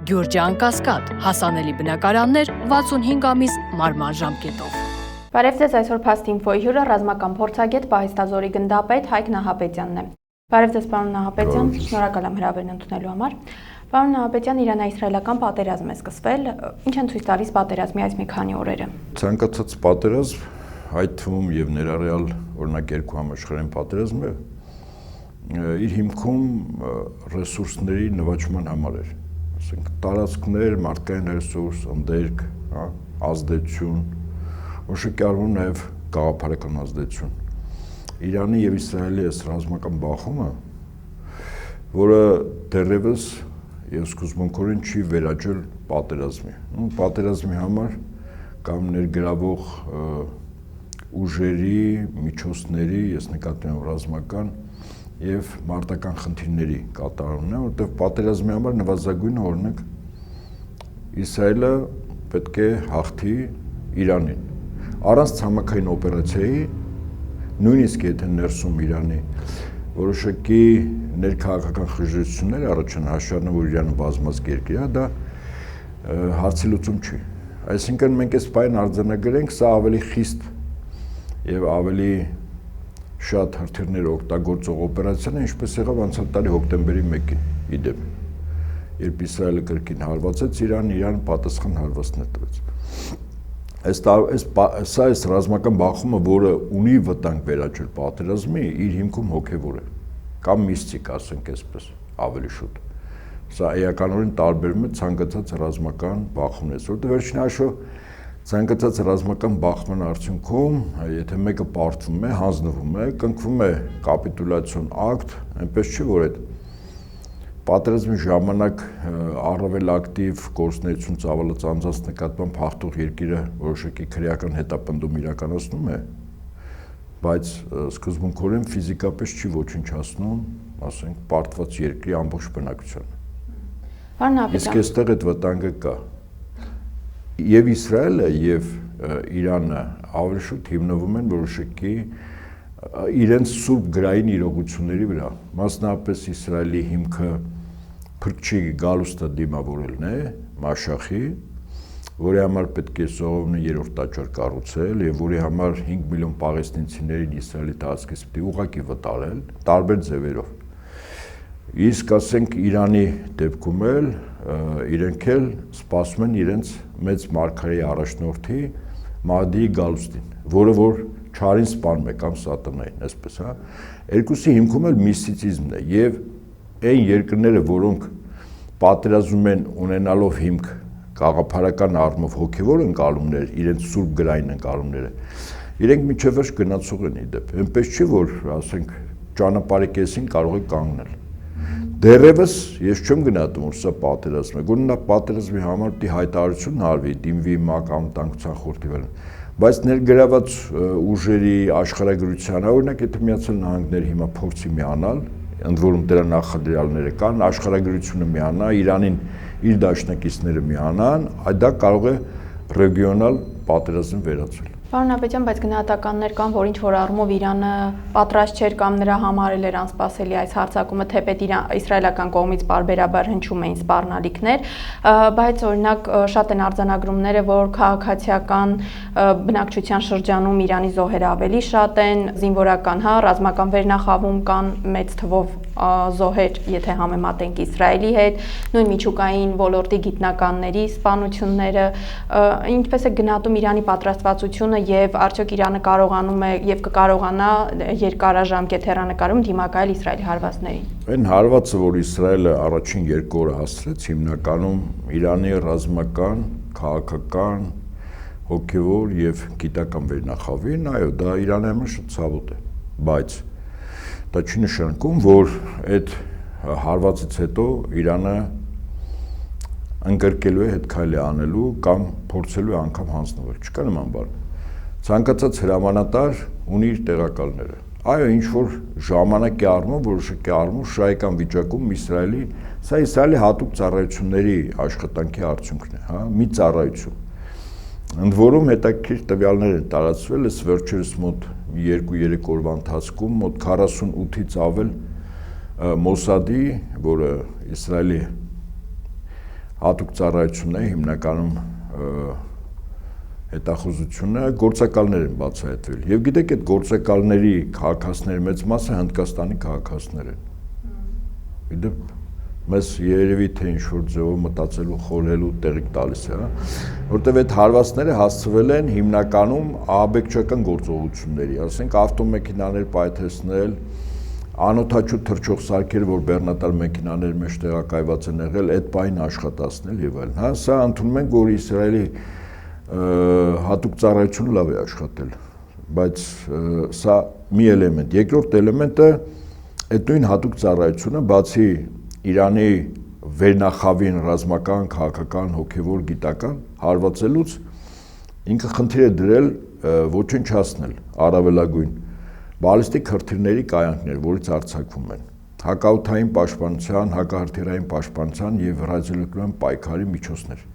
Գյուրջան Կասկադ, հասանելի բնակարաններ 65 ամիս մարման ժամկետով։ Բարև ձեզ, այսօր Fast Info-ի հյուրը ռազմական փորձագետ Պահեստազորի գնդապետ Հայկ Նահապետյանն է։ Բարև ձեզ, պարոն Նահապետյան, շնորհակալ եմ հրավերն ընդունելու համար։ Պարոն Նահապետյան, Իրանա-իսրայելական պատերազմ է սկսվել, ինչ են ցույց տալիս պատերազմի այս մի քանի օրերը։ Ցանկացած պատերազմ, այդ թվում եւ ներառյալ օրինակ երկու համաշխարհային պատերազմը իր հիմքում ռեսուրսների նվաճման համար էր, ասենք տարածքներ, մարդկային ռեսուրս, ընդերք, ազդեցություն, որոշակի առումով նաեւ գաղափարական ազդեցություն։ Իրանի եւ Իսրայելի այս ռազմական բախումը, որը դեռևս եւ սկզբունքորեն չի վերաճել պատերազմի։ Պատերազմի համար կամ ներգրավող ուժերի, միջոցների, ես նկատի ունեմ ռազմական եւ մարտական խնդիրների կատարումն է, որտեղ պատերազմի համար նվազագույնը օրինակ Իսրայելը պետք է հաղթի Իրանին։ Առանց ցամաքային օպերացիայի, նույնիսկ եթե ներսում Իրանի որոշակի ներքաղաքական խժեցություններ առաջան հաշվառնը, որ Իրանը բազմազգ երկիր է, դա հարցի լուծում չի։ Այսինքն մենք այս բանը արձանագրենք, սա ավելի խիստ եւ ավելի շատ հրթիռներ օգտագործող օպերացիան է, ինչպես եղավ անցյալ տարի հոկտեմբերի 1-ին իդեպ, երբ Իսրայելը կրկին հարվածեց Իրանը պատասխան հարվածներ տվեց։ Այս ռազմական բախումը, որը ունի վտանգ վերաճել պատերազմի, իր հիմքում հոգևոր է, կամ միստիկ, ասենք այսպես, ավելի շուտ։ Սա էականորեն տարբերում է ցանկացած ռազմական բախումներից, որտեղ վերջին հաշվով ցանկացած ռազմական բախման արդյունքում, եթե մեկը պարտվում է, հանձնվում է, կնքվում է կապիտուլյացիոն ակտ, այնպես չի, որ այդ պատերազմի ժամանակ առավել ակտիվ գործունեություն ծավալած անձանց նկատմամբ հաղթող երկիրը որոշակի քրեական հետապնդում իրականացնում է, բայց սկզբունքորեն ֆիզիկապես չի ոչնչացնում, ասենք, պարտված երկրի ամբողջ բնակչությանը։ Իսկ այստեղ այդ վտանգը կա։ Եվ Իսրայելը եւ Իրանը ավելի շուտ հիմնվում են որոշակի իրենց սուրբ գրային իրողությունների վրա, մասնավորապես Իսրայելի հիմքը փրկչի գալուստը դիմավորելն է, Մաշախի, որի համար պետք է ժողովուրդը երրորդ տաճար կառուցել եւ որի համար 5 միլիոն պաղեստինցիներին Իսրայելի տարածքից պետք է ուղղակի վտարել, տարբեր ձևերով։ Իսկ ասենք Իրանի դեպքում էլ իրենք էլ սպասում են իրենց մեծ մարգարեի առաջնորդի Մահդիի գալուստին, որը որ չարին սպանում է կամ սատանային, այսպես, հա։ Երկուսի հիմքում էլ միստիցիզմն է եւ այն երկրները, որոնք պատերազում են ունենալով հիմք գաղափարական առումով հոգեվոր ընկալումներ, իրենց սուրբ գրային ընկալումները, իրենք միջև վերջ գնացող են իդեպ։ Այնպես չի, որ ասենք ճանապարհի կեսին կարող է կանգնել։ Դեռևս ես չեմ գնահատում, որ սա պատերազմ է, գոնե պատերազմի համար պիտի հայտարարություն արվի, դիմվի ՄԱԿ անվտանգության խորհրդի վրա, բայց ներգրաված ուժերի աշխարհագրությանը, օրինակ եթե Միացյալ Նահանգները հիմա փորձի միանալ, ընդ որում դրա նախադրյալները կան, աշխարհագրությունը միանա, Իրանին իր դաշնակիցները միանան, դա կարող է ռեգիոնալ պատերազմ վերածել։ Պարոն Նահապետյան, բայց գնահատականներ կան, որ ինչ որ առումով Իրանը պատրաստ չէր կամ նրա համար էր անսպասելի այս հարձակումը, թեպետ իսրայելական կողմից պարբերաբար հնչում էին սպառնալիքներ, բայց օրինակ շատ են արձանագրումները, որ քաղաքացիական բնակչության շրջանում Իրանի զոհերը ավելի շատ են, զինվորական, ռազմական վերնախավում կան մեծ թվով զոհեր, եթե համեմատենք Իսրայելի հետ, նույն միջուկային ոլորտի գիտնականների սպանությունները, ինչպես է գնահատում Իրանի պատրաստվածությունը եւ արդյոք Իրանը կարողանում է եւ կկարողանա երկարաժամկետ հեռանկարում դիմակայել Իսրայելի հարվածներին։ Այն հարվածը, որ Իսրայելը առաջին 2 օրը հասցրեց, հիմնականում Իրանի ռազմական, քաղաքական, հոգեվոր եւ գիտական վերնախավին, այո, դա Իրանի համար շատ ցավոտ է, բայց դա չի նշանակում, որ այդ հարվածից հետո Իրանը ընկրկելու է հետ քայլի անելու կամ փորձելու է անգամ հանձնվել։ Չկա նման բան։ Ցանկացած հրամանատար ունի իր տեղակալները։ Այո, ինչ որ ժամանակի առումով, որոշակի առումով շահեկան վիճակում Իսրայելի, սա Իսրայելի հատուկ ծառայությունների աշխատանքի արդյունքն է, հա, մի ծառայություն։ Ընդ որում հետաքրքիր տվյալներ են տարածվել, այս վերջերս մոտ 2-3 օրվա ընթացքում մոտ 48-ից ավել Մոսադի, որը Իսրայելի հատուկ ծառայությունն է հիմնականում հետախուզությունը գործակալներ են բացահայտվել։ Եվ գիտեք, այդ գործակալների քաղաքացիների մեծ մասը Հնդկաստանի քաղաքացիներ են։ Իդեպ մեզ երևի թե ինչ-որ ձևով մտածելու, խորհելու տեղիք տալիս է, որտեղ այդ հարվածները հասցվել են հիմնականում ահաբեկչական գործողությունների, ասենք ավտոմեքենաներ պայթեցնել, անօթաչու թռչող սարքեր, որ բեռնատար մեքենաների մեջ տեղակայված են եղել, այդ պահին աշխատացնել եւ այլն։ Հա, սա ընդունում ենք, որ Իսրայելի հատուկ ծառայությունը լավ է աշխատել, բայց սա մի էլեմենտ։ Երկրորդ էլեմենտը այդ նույն հատուկ ծառայությունը բացի Իրանի վերնախավին ռազմական, քաղաքական, հոգևոր, գիտական հարվածելուց ինքը խնդիր է դրել ոչնչացնել առավելագույն բալիստիկ հրթիռների կայանքներ, որից արձակվում են հակաօդային պաշտպանության, հակահրթիռային պաշտպանության եւ ռադիոլոկայական պայքարի միջոցներ։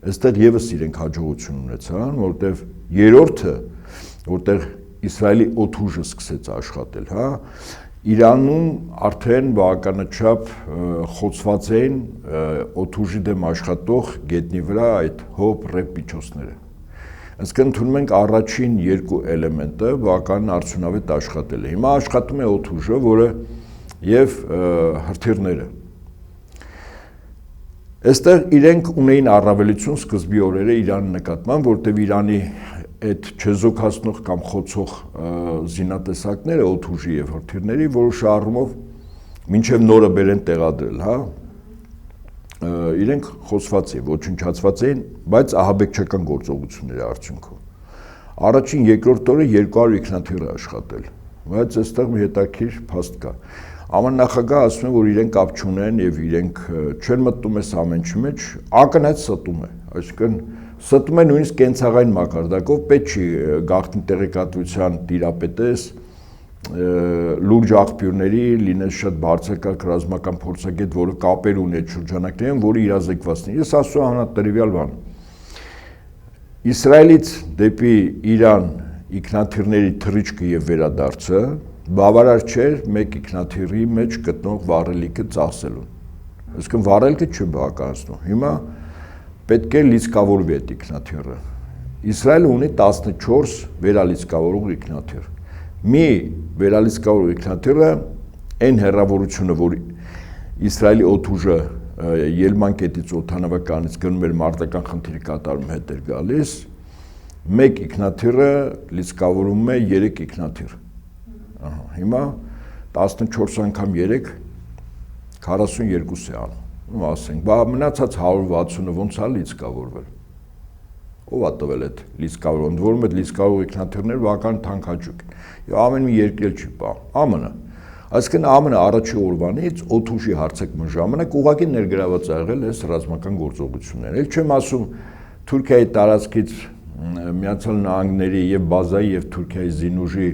Այստեղ եւս իրենք հաջողություն ունեցան, որտեղ երրորդը, որտեղ Իսրայելի օդուժը սկսեց աշխատել, հա, Իրանում արդեն բավականաչափ խոցված էին օդուժի դեմ աշխատող գետնի վրա այդ հոբ ռեփ միջոցները։ Իսկ ընդունում ենք առաջին երկու էլեմենտը բավական արդյունավետ աշխատել է։ Հիմա աշխատում է օդուժը, որը եւ հրթիռները։ Այստեղ իրենք ունեին առավելություն սկզբի օրերը Իրանի նկատմամբ, որտեղ Իրանի այդ չեզոքացնող կամ խոցող զինատեսակները օդուժի եւ հրթիռների որոշ առումով մինչեւ նորը բերեն տեղադրել, հա, իրենք խոցված եւ ոչնչացված էին, բայց ահաբեկչական գործողությունների արդյունքում։ Առաջին երկրորդ օրը 200 ինքնաթիռ է աշխատել, բայց այստեղ մի հետաքրքիր փաստ կա։ ԱՄՆ նախագահը ասում է, որ իրենք կապ չունեն եւ իրենք չեն մտնում այս ամենի մեջ, ակնհայտ ստում է, այսինքն ստում է նույնիսկ կենցաղային մակարդակով, պետք չի գաղտնի տեղեկատվության տիրապետես, լուրջ աղբյուրների լինես շատ բարձրակարգ ռազմական փորձագետ, որը կապեր ունի այդ շրջանակներում, որը իրազեկվածն է։ Ես ասում եմ հանրատրիվիալ բան։ Իսրայելից դեպի Իրան ինքնաթիռների թռիչքը եւ վերադարձը բավարար չէր մեկ ինքնաթիռի մեջ գտնող վառելիքը ծախսելուն։ Այսինքն վառելիքը չի բավականացնում։ Հիմա պետք է լիցքավորվի այդ ինքնաթիռը։ Իսրայելը ունի 14 վերալիցքավորող ինքնաթիռ։ Մի վերալիցքավորող ինքնաթիռը այն հեռավորությունը, որ Իսրայելի օդուժը ելման կետից օդանավականից գնում էր մարտական խնդիրի կատարում հետ էր գալիս, մեկ ինքնաթիռը լիցքավորում է 3 ինքնաթիռ։ Հիմա 14 անգամ 3 42 է անում։ Ասենք, բա մնացած 160-ը ոնց է լիցքավորվել։ Ով է տվել այդ լիցքավորը, ընդ որում այդ լիցքավորող ինքնաթիռները բավական թանկ են։ Եվ ամեն մի երկիր չի պահում։ ԱՄՆ-ը։ Այսինքն ԱՄՆ-ը առաջի օրվանից օդուժի հարձակման ժամանակ ուղղակի ներգրաված ա եղել այս ռազմական գործողությունները։ Էլ չեմ ասում Թուրքիայի տարածքից Միացյալ Նահանգների եւ բազայի եւ Թուրքիայի զինուժի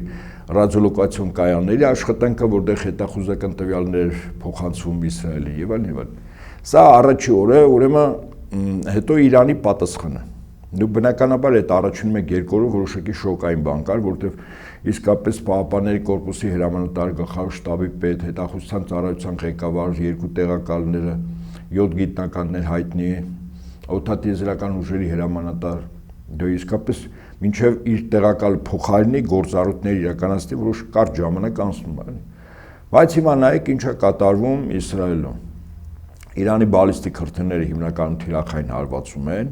ռադիոլոկացիոն կայանների աշխատանքը, որտեղ հետախուզական տվյալներ փոխանցվում Իսրայելի եւ այլն եւ այլն։ Սա առաջի օրը, ուրեմն հետո Իրանի պատասխանը։ Դու բնականաբար այդ առաջին 1-2 օրը որոշակի շոկային բան կար, որտեղ իսկապես Պահապանների կորպուսի հրամանատար գլխավոր շտաբի պետ, հետախուզության ծառայության ղեկավար, 2 տեղակալները, 7 գիտնականներ հայտնի, օդատիեզերական ուժերի հրամանատար, դա իսկապես մինչև իր տեղակալ փոխարինի գործառույթներ իրականացնի որոշ կարճ ժամանակ անցնում է։ Բայց հիմա նայեք ինչ է կատարվում Իսրայելում։ Իրանի բալիստիկ հրթիռները հիմնականում թիրախային հարվածում են։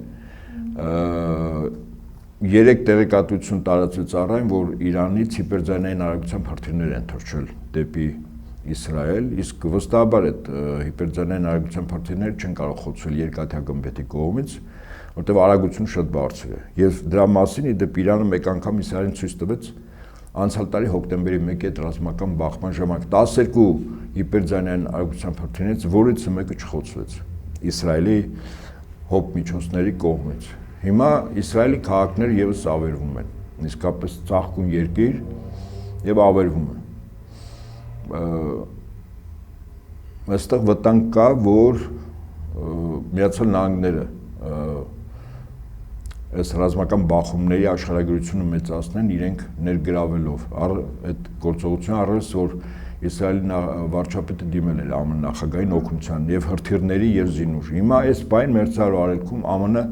3 տեղեկատվություն տարածվեց առայն, որ Իրանից հիպերձայնային արագությամբ հրթիռներ են թռչել դեպի Իսրայել, իսկ վստահաբար այդ հիպերձայնային արագությամբ հրթիռները չեն կարող խոցվել երկաթյա գմբեթի կողմից, որտեղ արագությունը շատ բարձր է։ Եվ դրա մասին իդեպ Իրանը մեկ անգամ Իսրայելին ցույց տվեց անցյալ տարի հոկտեմբերի 1-ի այդ ռազմական բախման ժամանակ 12 հիպերձայնային արագությամբ հրթիռներից, որից մեկը չխոցվեց Իսրայելի հոբ միջոցների կողմից։ Հիմա Իսրայելի քաղաքները եւս ավերվում են, իսկապես ծաղկուն երկիր եւ ավերվում են։ Այստեղ վտանգ կա, որ Միացյալ Նահանգները այս ռազմական բախումների աշխարհագրությունը մեծացնեն իրենք ներգրավելով այդ գործողությունը առնվազն որ Իսրայելի վարչապետը դիմել էր ԱՄՆ նախագահային օգնության եւ հրթիռների եւ զինուժ։ Հիմա այս բան մերձարու արևելքում ԱՄՆ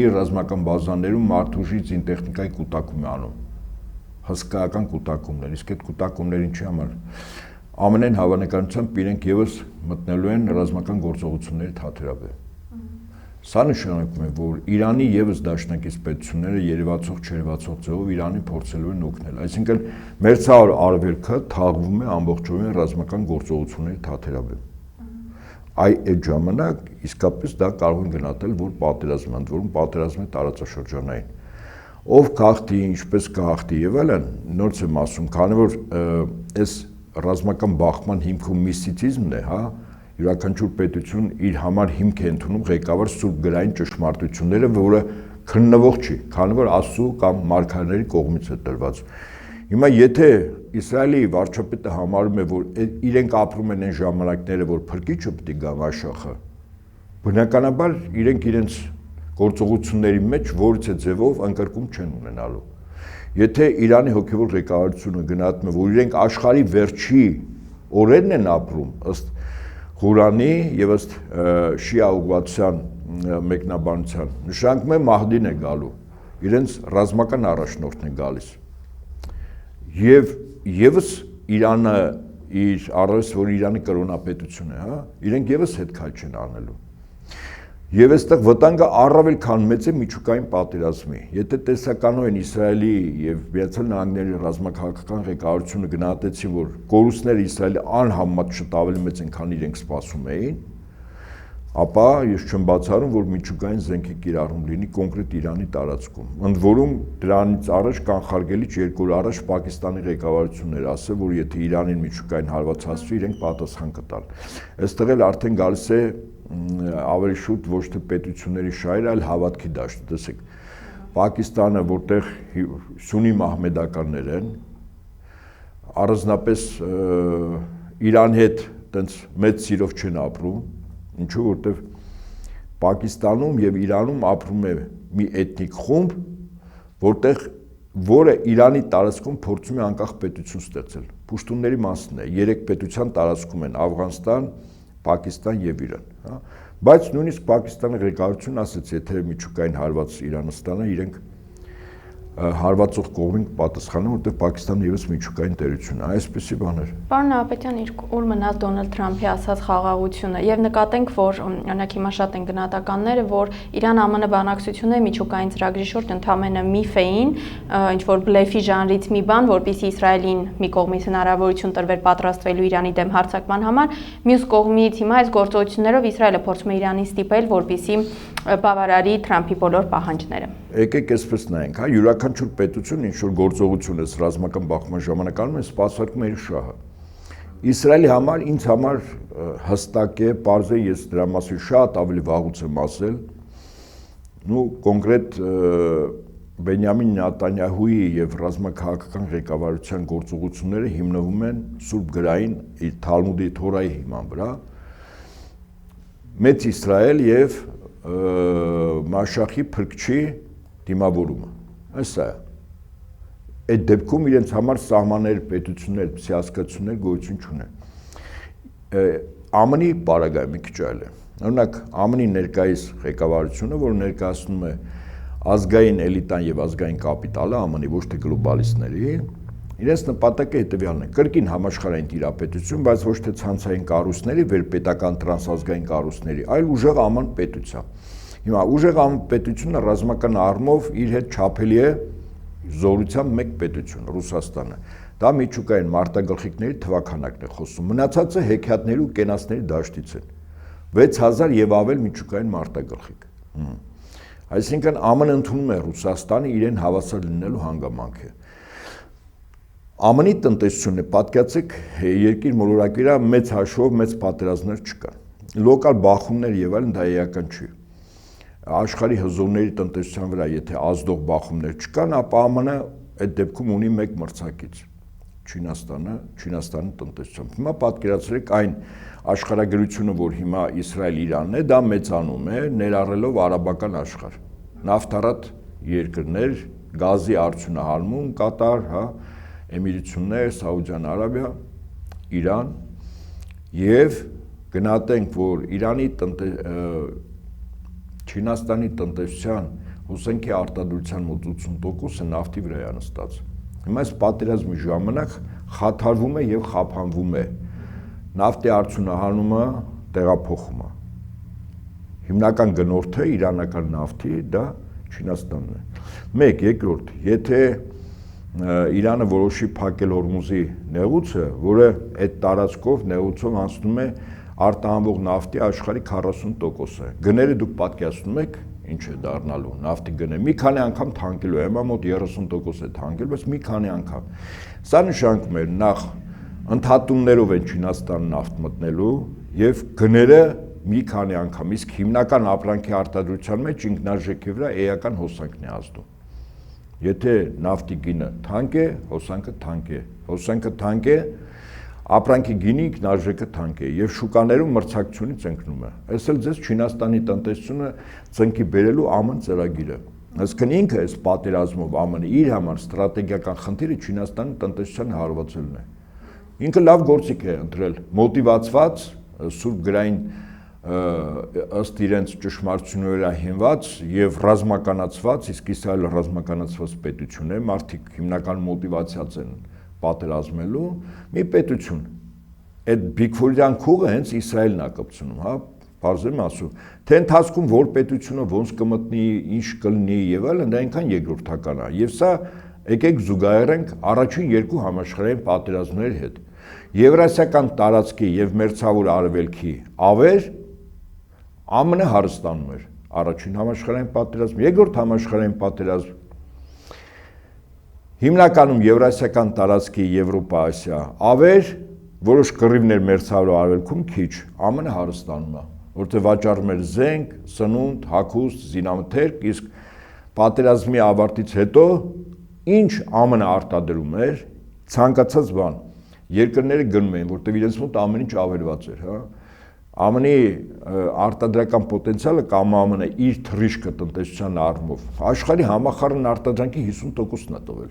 իր ռազմական բազաներում մարդուժի զինտեխնիկայի կուտակում է անում։ Հսկայական կուտակումներ, իսկ այդ կուտակումները ինչի համար։ ԱՄՆ-ն հավանականությամբ իրենք եւս մտնելու են ռազմական գործողությունների թատերաբե։ Սա նշանակում է, որ Իրանի եւս դաշնակից պետությունները երևացող չերևացող ձևով Իրանին փորձելու են օգնել։ Այսինքն մերձավոր արևելքը թաղվում է ամբողջովին ռազմական գործողությունների թատերաբե։ Այդ ժամանակ իսկապես դա կարող են գնահատել, որ պատերազմ է, ընդ որում պատերազմը տարածաշրջանային։ Ով կախտի, ինչպես կախտի եւ այլն, նորից եմ ասում, քանի որ այս ռազմական բախման հիմքում միստիցիզմն է, հա, յուրաքանչյուր պետություն իր համար հիմք է ընդունում ղեկավար սուրբ գրային ճշմարտությունները, որը քննվող չի, քանի որ Աստծո կամ մարգարեների կողմից է տրված։ Հիմա եթե Իսրայելի վարչապետը համարում է, որ իրենք ապրում են այն ժամանակները, որ փրկիչը պետք է գա Մաշախը, բնականաբար իրենց գործողությունների մեջ որից է ձևով անկրկում չեն ունենալու։ Եթե Իրանի հոգևոր ղեկավարությունը գնահատում է, որ իրենք աշխարհի վերջի օրերն են ապրում ըստ Ղուրանի եւ ըստ շիա ուղղվածության մեկնաբանության, նշանակում է Մահդին է գալու, իրենց ռազմական առաջնորդն է գալիս։ Եվ եւս Իրանը իր առես, որ Իրանի կրոնապետություն է, հա, իրենք եւս հետ քայլ չեն անելու։ Եվ այստեղ վտանգը առավել քան մեծ է միջուկային պատերազմի։ Եթե տեսականորեն Իսրայելի եւ Միացյալ Նահանգների ռազմաքաղաքական ղեկավարությունը գնահատեցին, որ կորուստները Իսրայելի անհամեմատ շատ ավելի մեծ են, քան իրենք սպասում էին, ապա ես չեմ բացառում, որ միջուկային զենքի կիրառում լինի կոնկրետ Իրանի տարածքում։ Ընդ որում դրանից առաջ կանխարգելիչ 2 օր առաջ Պակիստանի ղեկավարությունն էր ասել, որ եթե Իրանին միջուկային հարված հասցվի, իրենք պատասխան կտան։ Այստեղ էլ արդեն գալիս է ավելի շուտ ոչ թե պետությունների շահեր, այլ հավատքի դաշտ։ Տեսեք, Պակիստանը, որտեղ սունի մահմեդականներ են, առանձնապես Իրանի հետ տենց մեծ սիրով չեն ապրում, ինչու որտեղ Պակիստանում եւ Իրանում ապրում է մի էթնիկ խումբ, որը Իրանի տարածքում փորձում է անկախ պետություն ստեղծել։ Պուշտունների մասն է, 3 պետության տարածքում են Աֆղանստան, Պակիստան եւ Իրան, հա, բայց նույնիսկ Պակիստանի ղեկավարությունն ասաց, եթե միջուկային հարված Իրանը ստանա, իրենք հարվածող կողմին պատասխանում, որտեղ Պակիստանը եւս միջուկային տերություն է, այսպեսի բաներ։ Պարոն Նահապետյան, ուր մնաց Դոնալդ Թրամփի ասած խաղաղությունը, եւ նկատենք, որ օրինակ հիմա շատ են գնահատականները, որ Իրան-ԱՄՆ բանակցությունները միջուկային ծրագրի շուրջ ընդամենը միֆ էին, ինչ որ բլեֆի ժանրից մի բան, որպեսզի Իսրայելին մի կողմից հնարավորություն տրվեր պատրաստվելու Իրանի դեմ հարձակման համար, մյուս կողմից հիմա այս գործողություններով Իսրայելը փորձում է Իրանին ստիպել, որպեսզի բավարարի Թրամփի բոլոր պահանջները։ Եկեք այսպես նայենք, հա, յուրաքանչյուր պետություն ինչ որ գործողություն է ռազմական բախման ժամանակ անում է, սպասարկում է իր շահը։ Իսրայելի համար, ինձ համար հստակ է, պարզ է, ես դրա մասին շատ ավելի վաղուց եմ ասել, կոնկրետ Բենյամին Նեթանյահուի եւ ռազմաքաղաքական ղեկավարության գործողությունները հիմնվում են Սուրբ գրային Թալմուդի Թորայի հիման վրա։ Մեծ Իսրայել եւ Մաշախի փրկչի դիմավորումը։ Այսա է։ Այդ դեպքում իրենց համար սահմաններ, պետություններ, հասկացություններ գոյություն չունեն։ ԱՄՆ-ի պարագայում մի քիչ այլ է։ Օրինակ ԱՄՆ-ի ներկայիս ղեկավարությունը, որը ներկայացնում է ազգային էլիտան եւ ազգային կապիտալը, ԱՄՆ-ի ոչ թե գլոբալիստների, իրենց նպատակը հետեւյալն է՝ կրկին համաշխարհային տիրապետություն, բայց ոչ թե ցանցային կառույցների, վերպետական տրանսազգային կառույցների, այլ ուժեղ ԱՄՆ պետության։ Հիմա ուժեղ ԱՄՆ պետությունը ռազմական առումով իր հետ չափելի է զորությամբ մեկ պետություն, Ռուսաստանը։ Դա միջուկային մարտագլխիկների թվաքանակն է խոսում։ Մնացածը հեքիաթների ու կենացների դաշտից են։ 6000 եւ ավել միջուկային մարտագլխիկ։ Այսինքն ԱՄՆ-ն ընդունում է Ռուսաստանը իրեն հավասար լինելու հանգամանքը։ ԱՄՆ-ի տնտեսությունը, պատկացեք, երկիր մոլորակի վրա մեծ հաշվով մեծ պատերազմներ չկան։ Լոկալ բախումներ եւ այլն դա էական չի։ Աշխարհի հզորների տնտեսության վրա եթե ազդող բախումներ չկան, ապա ԱՄՆ-ը այդ դեպքում ունի մեկ մրցակից՝ Չինաստանի տնտեսությամբ։ Հիմա պատկերացրեք այն աշխարհագրությունը, որ հիմա Իսրայել-Իրանն է, դա մեծանում է, ներառելով արաբական աշխարհ։ Նավթարատ երկրներ, գազի արդյունահանում, Կատար, հա, Էմիրություններ, Սաուդյան Արաբիա, Իրան եւ գնահատենք, որ Իրանի Չինաստանի տնտեսության հոսանքի արտադրության մոտ 80%-ը նավթի վրա է նստած։ Հիմա այս պատերազմի ժամանակ խաթարվում է եւ խափանվում է նավթի արդյունահանումը, տեղափոխումը։ Հիմնական գնորդը իրանական նավթի դա Չինաստանն է։ Մեկ, երկրորդ, եթե Իրանը որոշի փակել Հորմուզի նեղուցը, որը այդ տարածքով նեղուցով անցնում է արտահանվող նավթի աշխարհի 40%-ը։ Գները դուք պատկերացնում եք ինչ է դառնալու նավթի գները։ Մի քանի անգամ թանկելու է, հիմա մոտ 30% է թանկել, բայց մի քանի անգամ։ Սա նշանակում է նախ ընդհատումներով են Չինաստան նավթ մտնելու եւ գները մի քանի անգամ, իսկ հիմնական ապրանքի արտադրության մեջ ինքնարժեքի վրա էական հոսանքն է ազդում։ Եթե նավթի գինը թանկ է, հոսանքը թանկ է, հոսանքը թանկ է, ապրանքի գինի ինքնարժեքը թանկ է եւ շուկաներում մրցակցությունից ընկնում է։ Այս էլ ձեզ Չինաստանի տնտեսությունը ծնկի բերելու ԱՄՆ ծրագիրը։ Այսինքն ինքը այս պատերազմով ԱՄՆ իր համար ստրատեգիական խնդիրը Չինաստանի տնտեսության հարվածելն է։ Ինքը լավ գործիք է ընտրել, մոտիվացված, սուրբ գրային ըստ իրենց ճշմարտությունների վրա հիմնված եւ ռազմականացված, իսկ Իսրայելը ռազմականացված պետություն է, մարդիկ հիմնական մոտիվացիաց են պատերազմելու մի պետություն։ Այդ Բիգֆորյան քուղը հենց Իսրայելն է կպցնում, հա, բարձր ասում, թե ընթացքում որ պետությունը ոնց կմտնի, ինչ կլինի եւ այլն, դա այնքան երկրորդական է։ Եվ սա եկեք զուգահեռենք առաջին երկու համաշխարհային պատերազմների հետ։ Եվրասիական տարածքի եւ մերձավոր արևելքի ավեր ԱՄՆ հարստանում էր առաջին համաշխարհային պատերազմ, երկրորդ համաշխարհային պատերազմ հիմնականում եվրասիական տարածքի Եվրոպա-Ասիա ավեր, որոշ կռիվներ մերձավոր արևելքում քիչ, ԱՄՆ հարստանում է, որտեղ վաճառում էր զենք, սնունդ, հագուստ, զինամթերք, իսկ պատերազմի ավարտից հետո ինչ ԱՄՆ արտադրում էր, ցանկացած բան, երկրները գնում էին, որտեղ իրենց մոտ ամեն ինչ ավերված էր, հա։ ԱՄՆ-ի արտադրական պոտենցիալը կամ ԱՄՆ-ը իր թռիչքը տնտեսության առումով աշխարհի համախառն արտադրանքի 50%-ն է տվել,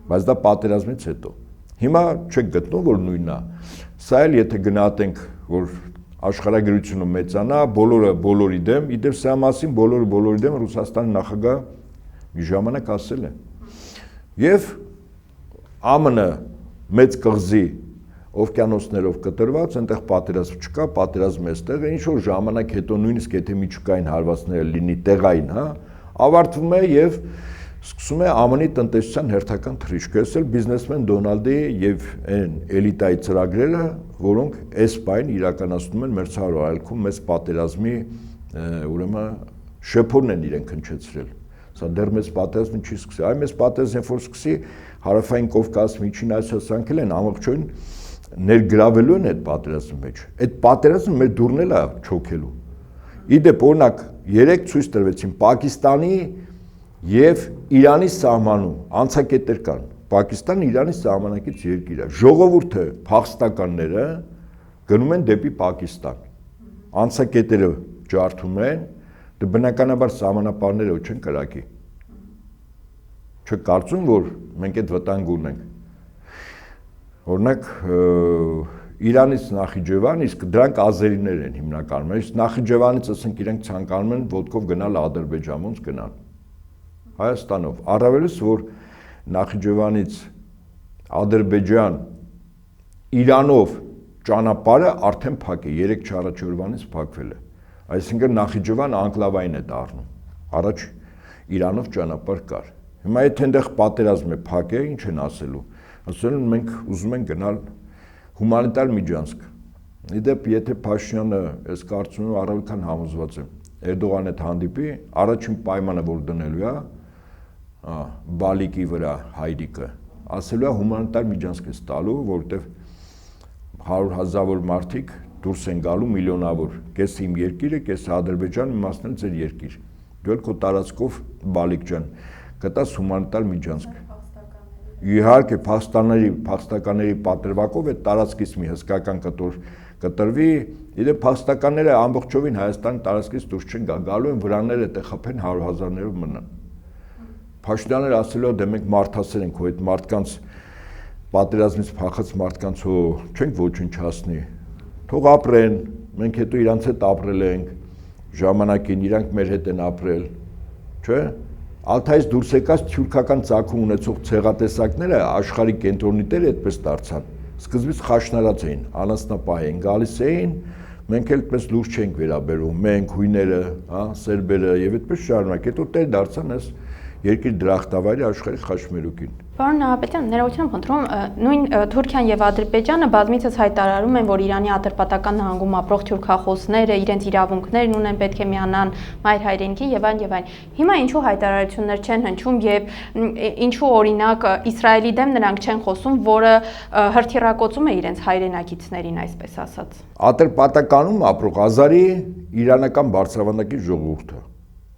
բայց դա պատերազմից հետո։ Հիմա չեք գտնում, որ նույնն է։ Սա էլ եթե գնահատենք, որ աշխարհագրությունը մեծանա, բոլորը բոլորի դեմ, իդեպ սա մասին բոլորը բոլորի դեմ Ռուսաստանի նախագահ մի ժամանակ ասել է։ Եվ ԱՄՆ մեծ կղզի օվկիանոսներով կտրված, այնտեղ պատերազմ չկա, պատերազմ էստեղ է, ինչ որ ժամանակ հետո նույնիսկ եթե միջուկային հարվածները լինի տեղային, հա, ավարտվում է եւ սկսում է ԱՄՆ-ի տնտեսության հերթական թռիչքը։ Այս էլ բիզնեսմեն Դոնալդի եւ այն էլիտայի ծրագրերը, որոնք այս պայն իրականացնում են մերձավոր արևելքում մեծ պատերազմի, ուրեմն շեփորն են իրենք հնչեցրել։ Սա դեռ մեծ պատերազմը չի սկսի։ Այ մեծ պատերազմը որ սկսի, Հարավային Կովկաս, Միջին Ասիա ցանկել են ամբողջովին ներգրավելու են այդ պատերազմի մեջ։ Այդ պատերազմը մեր դուրնել է չոքելու։ Իդեպ օրինակ 3 ցույց տրվեցին Պակիստանի եւ Իրանի սահմանում անցակետեր կան։ Պակիստանը Իրանի սահմանակից երկիր է։ Ժողովուրդը, փախստականները գնում են դեպի Պակիստան։ Անցակետերը ջարդում են, դե բնականաբար սահմանապարները չեն կրակի։ Չկարծում, որ մենք այդ վտանգ ունենք։ Օրինակ Իրանից Նախիջևան, իսկ դրանք ազերիներ են հիմնականում։ Այս Նախիջևանից ասենք իրենք ցանկանում են ոտքով գնալ Ադրբեջան, ոնց գնան։ Հայաստանով։ Առավելս որ Նախիջևանից Ադրբեջան Իրանով ճանապարհը արդեն փակ է, 3-4 օրվանից փակվել է։ Այսինքն Նախիջևան անկլավային է դառնում։ Առաջ Իրանով ճանապարհ կար։ Հիմա եթե այնտեղ պատերազմ է փակ է, ինչ են ասելու։ Ասել են մենք ուզում ենք գնալ հումանիտար Միջանցք։ Իդեպ եթե Փաշինյանը այս կարծում եմ առավել քան համոզված եմ, Էրդողանը հանդիպի, առաջին պայմանը որ դնելու է, Բալիկի վրա հայրիկը, ասելու է հումանիտար Միջանցք է տալու, որովհետև 100,000 մարդիկ դուրս են գալու միլիոնավոր, կես իմ երկիրը, կես Ադրբեջան, իմաստն էլ ձեր երկիր։ Դու էլ քո տարածքով Բալիկ ջան, կտաս հումանիտար Միջանցք։ Իհարկե փախստականների պատրվակով այդ տարածքից մի հսկական կտոր կտրվի, իդեպ փախստականները ամբողջովին Հայաստանի տարածքից դուրս չեն գալու են վրանները այդտեղ խփեն 100,000-ներով մնան։ Փաշինյանները ասելու է դե մենք մարդասեր ենք, ու այդ մարդկանց պատերազմից փախած մարդկանց չենք ոչնչացնի, թող ապրեն, մենք հետո իրանց հետ ապրել ենք, ժամանակին իրանք մեր հետ են ապրել, չէ՞։ Ալթայից դուրս եկած թյուրքական ծագում ունեցող ցեղատեսակները աշխարհի կենտրոնիները այդպես դարձան։ Սկզբից խաշնարած էին, անասնապահ էին, գալիս էին, մենք էլ այդպես լուրջ չենք վերաբերում, մենք հույները, հա, սերբերը եւ այդպես շարունակ, հետո տեր դարձան այս երկրի դրախտավայրի աշխարհի խաչմերուկին։ Պարոն Նահապետյան, ներողություն խնդրում, նույն Թուրքիան եւ Ադրբեջանը բազմիցս հայտարարում են, որ Իրանի Ատրպատական նահանգում ապրող թուրքախոսները իրենց իրավունքներն ունեն, պետք է միանան մայր հայրենիքի եւ այլն։ Հիմա ինչու հայտարարություններ չեն հնչում եւ ինչու օրինակ Իսրայելի դեմ նրանք չեն խոսում, որը հրթիռակոծում է իրենց հայրենակիցներին, այսպես ասած։ Ատրպատականում ապրող ազարի իրանական բարձրավանդակի ժողովուրդը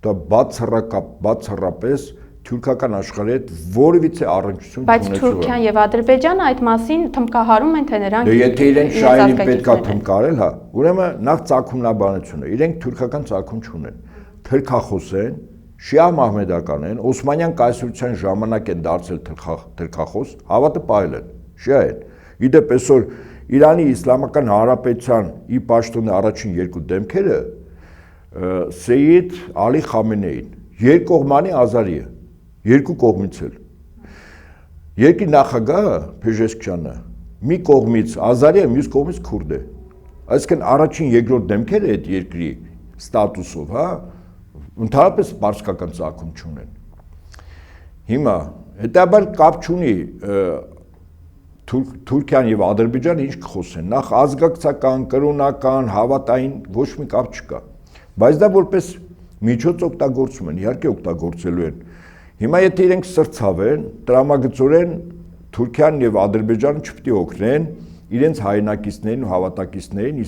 դա բացառապես թուրքական աշխարհի հետ որևիցե առնչություն չունեցող։ Բայց Թուրքիան եւ Ադրբեջանը այդ մասին թմկահարում են, թե նրանք եթե իրենք շահերին պետքա թմկարել, հա, ուրեմն նախ ծագումնաբանությունը, իրենք թուրքական ծագում չունեն, թրքախոս են, շիա մահմեդական են, Օսմանյան կայսրության ժամանակ են դարձել թրքախոս, հավատը պահել են, շիա են։ Իդեպ այսօր Իրանի Իսլամական Հանրապետության ի պաշտոնի առաջին երկու դեմքերը Սեյիդ Ալի Խամենեին, երկկողմանի ազարի է, երկու կողմից էլ։ Երկրի նախագահը Փեժեսքյանը մի կողմից ազարի է, մյուս կողմից քուրդ է։ Այսինքն առաջին երկրորդ դեմքերը այդ երկրի ստատուսով, հա, ընդհանրապես պարսկական ծագում չունեն։ Հիմա հետաբար կապ չունի Թուրքիան եւ Ադրբեջանը ինչ կխոսեն, նախ ազգակցական, կրոնական, հավատային ոչ մի կապ չկա։ Բայց դա որպես միջոց օգտագործում են, իհարկե օգտագործելու են։ Հիմա եթե իրենք սրծավեն, տրամագծորեն Թուրքիան եւ Ադրբեջանը չպետք է օգնեն իրենց հայրենակիցներին ու հավատակիցներին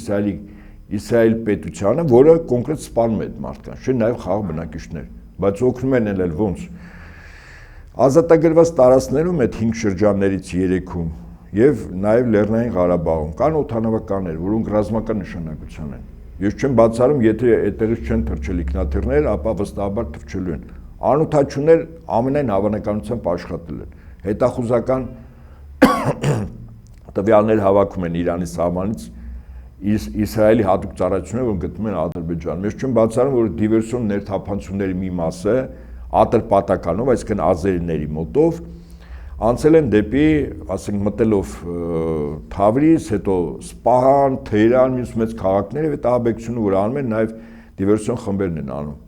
Իսրայել պետությանը, որը կոնկրետ սպանում է այդ մարդկանց, չէ՞ նաեւ խաղաղ բնակիչներ, բայց օգնում են էլ ոնց։ Ազատագրված տարածքներում այդ 5 շրջաններից 3-ում եւ նաեւ Լեռնային Ղարաբաղում կան օդանավականներ, որոնք ռազմական նշանակության են։ Ես չեմ բացառում, եթե այդտեղից չեն թռչել ինքնաթիռներ, ապա վստահաբար թռչելու են։ Անօթաչուներ ամենայն հավանականությամբ աշխատել են։ Հետախուզական տվյալներ հավաքում են Իրանի սահմանից Իսրայելի հատուկ ծառայությունները, որ գտնվում են Ադրբեջանում։ Ես չեմ բացառում, որ դիվերսիոն ներթափանցումների մի մասը Ատրպատականով, այսինքն ազերիների մոտով անցել են դեպի, ասենք, մտելով Թավրիզ, հետո Սպահան, Թեհրան, մյուս մեծ քաղաքներ եւ այդ ահաբեկչությունը, որ անում են, նաեւ դիվերսիոն խմբերն են անում։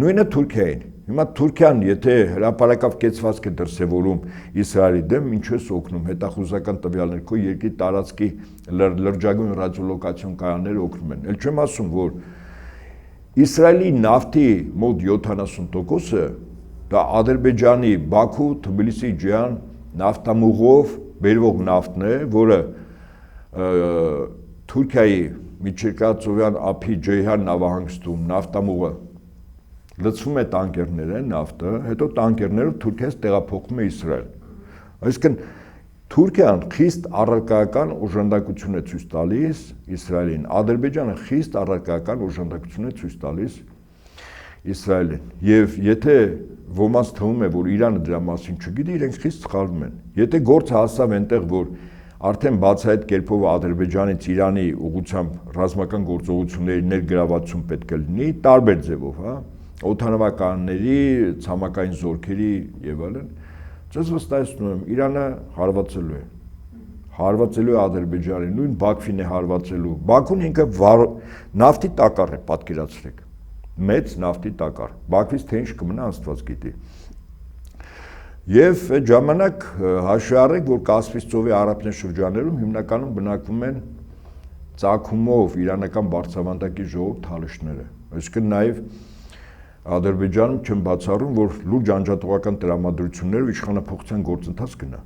Նույնը Թուրքիային։ Հիմա Թուրքիան, եթե հրապարակավ կեցվածք է դրսևորում Իսրայելի դեմ, ինչու է օգնում հետախուզական տվյալներ, քո երկրի տարածքի լրջագույն ռադիոլոկացիոն կայանները օգնում են։ Էլ չեմ ասում, որ Իսրայելի նավթի մոտ 70%-ը դա Ադրբեջանի Բաքու, Թբիլիսի, Ջիան նավթամուղով բերվող նավթն է, որը Թուրքիայի Միջերկրածովյան ափի Ջեյհան նավահանգստում նավթամուղը լցվում է տանկերներ են նավթը, հետո տանկերներով Թուրքիայից տեղափոխվում է Իսրայել։ Այսինքն Թուրքիան խիստ առարկայական օժանդակություն է ցույց տալիս Իսրայելին, Ադրբեջանը խիստ առարկայական օժանդակություն է ցույց տալիս Իսրայելին։ Եվ եթե ոմանց թվում է, որ Իրանը դրա մասին չգիտի, իրենք խիստ սխալվում են։ Եթե գործը հասավ այնտեղ, որ արդեն բացահայտ կերպով Ադրբեջանից Իրանի ուղղությամբ ռազմական գործողությունների ներգրավվածություն պետք է լինի, տարբեր ձևով, հա, օդանավականների, ցամաքային զորքերի եւ այլն, Ես վստահեցնում եմ, Իրանը հարվածելու է։ Հարվածելու է Ադրբեջանին, նույն Բաքվին է հարվածելու։ Բաքուն ինքը նավթի տակառ է, պատկերացրեք։ Մեծ նավթի տակառ։ Բաքվից թե ինչ կմնա, Աստված գիտի։ Եվ այդ ժամանակ հաշվի առեք, որ Կասպից ծովի առափնյա շրջաններում հիմնականում բնակվում են ծագումով իրանական բարձրավանդակի ժողովուրդ թալիշները։ Այսինքն նաև Ադրբեջանում չեմ բացառում, որ լուրջ անջատողական տրամադրություններով իշխանափոխության գործընթաց գնա։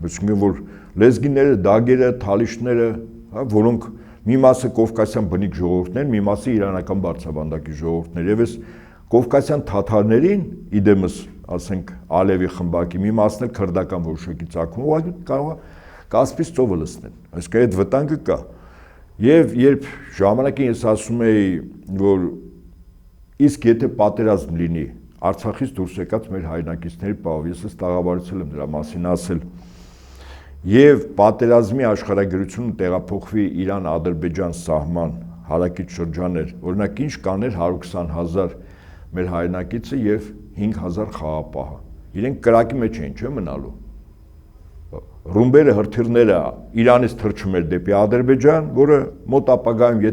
Այսինքն որ լեզգիները, դագերը, թալիշները, հա, որոնք մի մասը կովկասյան բնիկ ժողովուրդներ, մի մասը իրանական բարձրավանդակի ժողովուրդներ, եւ այս կովկասյան թաթարներին իդեմս, ասենք, Ալևի խմբակի մի մասն էլ քրդական որոշակի ծագում, ուղղակի կարող է Կասպից ծովը լցնեն։ Այսինքն այդ վտանգը կա։ Եվ երբ ժամանակին ես ասում էի, որ իսկ եթե պատերազմ լինի, Արցախից դուրս եկած մեր հայրենակիցների պահով, ես տաղավարեցել եմ դրա մասին ասել, եւ պատերազմի աշխարհագրությունը տեղափոխվի Իրան-Ադրբեջան սահման հարակից շրջաներ, օրինակ ինչ կաներ 120,000 մեր հայրենակիցը եւ 5,000 խաղապահը։ Իրենք կրակի մեջ էին, չէ՞ մնալու։ Ռումբերը, հրթիռները Իրանից թռչում էր դեպի Ադրբեջան, որը մոտ ապագայում,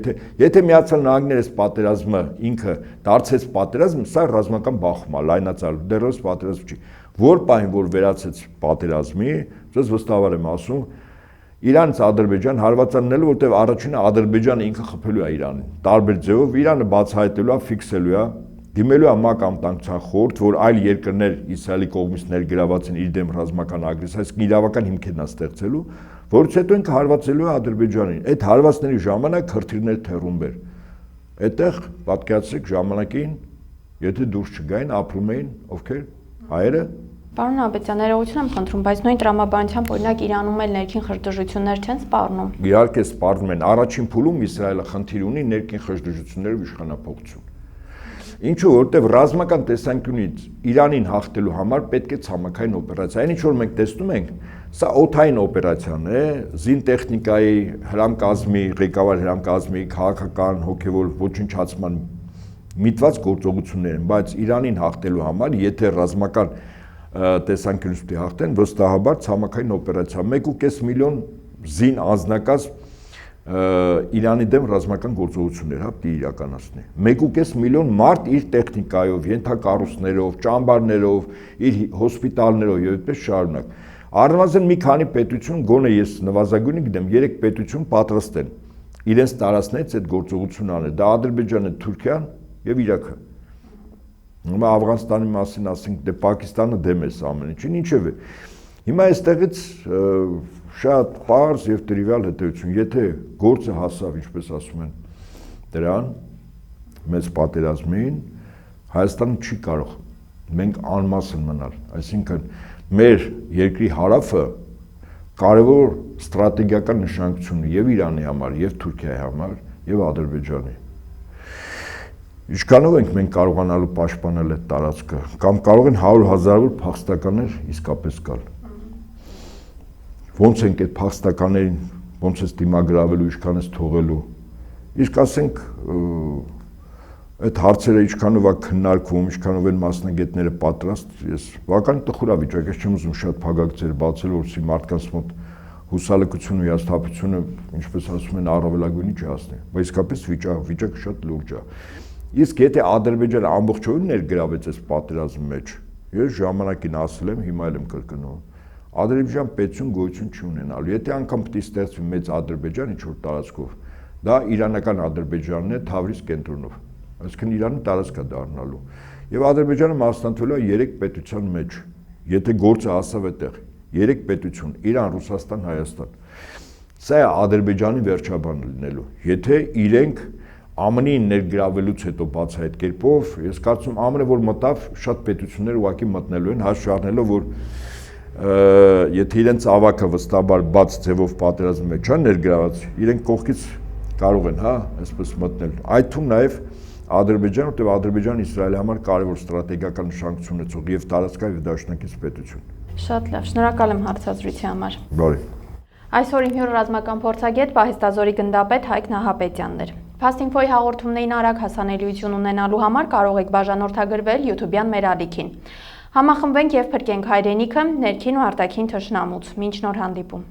եթե Միացյալ Նահանգները այս պատերազմը ինքը դարձեց պատերազմ, սա ռազմական բախում է, լայնածավալ, դեռևս պատերազմ չի։ Որ պահին, որ վերացեց պատերազմի, ես վստահաբար եմ ասում, Իրանից Ադրբեջան հարվածանելու, որտեղ առաջինը Ադրբեջանը ինքը խփելու է Իրանին։ Տարբեր ձևով Իրանը բացահայտելու է, ֆիքսելու է, դիմելու է ՄԱԿ անվտանգության խորհուրդ, որ այլ երկրներ Իսրայելի կողմից ներգրաված են իր դեմ ռազմական ագրեսիա, այսինքն իրավական հիմքերն է ստեղծելու, որից հետո ինքը հարվածելու է Ադրբեջանին։ Այդ հարվածների ժամանակ հրթիռներ թռում էր։ Այդտեղ պատկերացրեք ժամանակին, եթե դուրս չգային, ապրում էին ովքեր հայերը։ Պարոն Աբետյան, ներողություն եմ խնդրում, բայց նույն տրամաբանությամբ օրինակ Իրանում էլ ներքին խժդժություններ չեն սպառնում։ Իհարկե սպառնում են։ Առաջին փուլում Իսրայելը խնդիր ունի ներքին խժդժություններով իշխանափոխություն։ Ինչու, որտեղ ռազմական տեսանկյունից Իրանին հաղթելու համար պետք է ցամաքային օպերացիա։ Այն ինչ որ մենք տեսնում ենք, սա օդային օպերացիան է, զինտեխնիկայի, հրամկազմի, ղեկավար հրամկազմի, քաղաքական, հոգևոր ոչնչացման միտված գործողություններ են, բայց Իրանին հաղթելու համար, եթե ռազմական տեսանկյունից պիտի հաղթեն, վստահաբար ցամաքային օպերացիա 1.5 միլիոն զին անձնակազմ Իրանի դեմ ռազմական գործողություններ պիտի իրականացնի։ 1.5 միլիոն մարդ իր տեխնիկայով, ենթակառույցներով, ճամբարներով, իր հոսպիտալներով եւ այդպես շարունակ։ Առնվազն մի քանի պետություն, գոնե ես նվազագույնը գիտեմ, 3 պետություն պատրաստ են իրենց տարածքներից այդ գործողությունը անել։ Դա Ադրբեջանը, Թուրքիան եւ Իրաքը։ Հիմա Աֆղանստանի մասին ասենք, դե Պակիստանը դեմ է ամեն ինչին, ինչեւ է։ Հիմա այստեղից շատ պարզ եւ տրիվիալ հետեւություն, եթե գործը հասավ, ինչպես ասում են, դրան մեծ պատերազմին, Հայաստանը չի կարող մենք անմասն մնալ, այսինքն մեր երկրի հարավը կարևոր ստրատեգիական նշանակություն ունի եւ Իրանի համար, եւ Թուրքիայի համար, եւ Ադրբեջանի։ Ինչքանով ենք մենք կարողանալու պաշտպանել այդ տարածքը, կամ կարող են 100,000-ավոր փախստականներ իսկապես գալ։ Ոնց ենք այդ փախստականներին, ոնց ես դիմագրավելու, ինչքան ես թողելու։ Իսկ ասենք այդ հարցերը ինչքանով է քննարկվում, ինչքանով են մասնագետները պատրաստ, ես բավական տխուր վիճակ, ես չեմ ուզում շատ փակագծեր բացել, որովհետեւ մարդկանց մոտ հուսալքությունը, հիասթափությունը, ինչպես ասում են, առավելագույնի չհասնի, բայց իսկապես վիճակը շատ լուրջ է։ Իսկ եթե Ադրբեջանը ամբողջովին ներգրավեց այս պատերազմի մեջ, ես ժամանակին ասել եմ, հիմա էլ եմ կրկնում, Ադրբեջան պետություն գոյություն չի ունենալու։ Եթե անգամ պիտի ստեղծվի մեծ Ադրբեջան ինչ-որ տարածքով, դա իրանական Ադրբեջանն է Թավրիզ կենտրոնով, այսինքն Իրանի տարածք է դառնալու։ Եվ Ադրբեջանը մասնատվելու է 3 պետության մեջ, եթե գործը հասավ այդտեղ, 3 պետություն՝ Իրան, Ռուսաստան, Հայաստան։ Սա է Ադրբեջանի վերջաբանը լինելու։ Եթե իրենք ԱՄՆ-ին ներգրավելուց հետո բացահայտ կերպով, ես կարծում ԱՄՆ-ը որ մտավ, շատ պետություններ ուղղակի մտնելու են, հաշվի առնելով, որ եթե իրենց ավակը վստահաբար բաց ձևով պատերազմի մեջ է ներգրաված, իրենք կողքից կարող են, այսպես մտնել։ Այդ թվում նաև Ադրբեջանը, որտեղ Ադրբեջանը Իսրայելի համար կարևոր ստրատեգիական նշանակություն ունեցող եւ տարածքային եւ դաշնակից պետություն։ Շատ լավ, շնորհակալ եմ հարցազրույցի համար։ Բարի։ Այսօր իմ հյուրը ռազմական փորձագետ Պահեստազորի գնդապետ Հայկ Նահապետյանն էր։ Fast-Info-ի հաղորդումներին արագ հասանելիություն ունենալու համար կարող եք բաժանորդագրվել YouTube-յան մեր ալիքին։ Համախմբենք եւ փրկենք հայրենիքը ներքին ու արտաքին թշնամուց։ Մինչ նոր հանդիպում։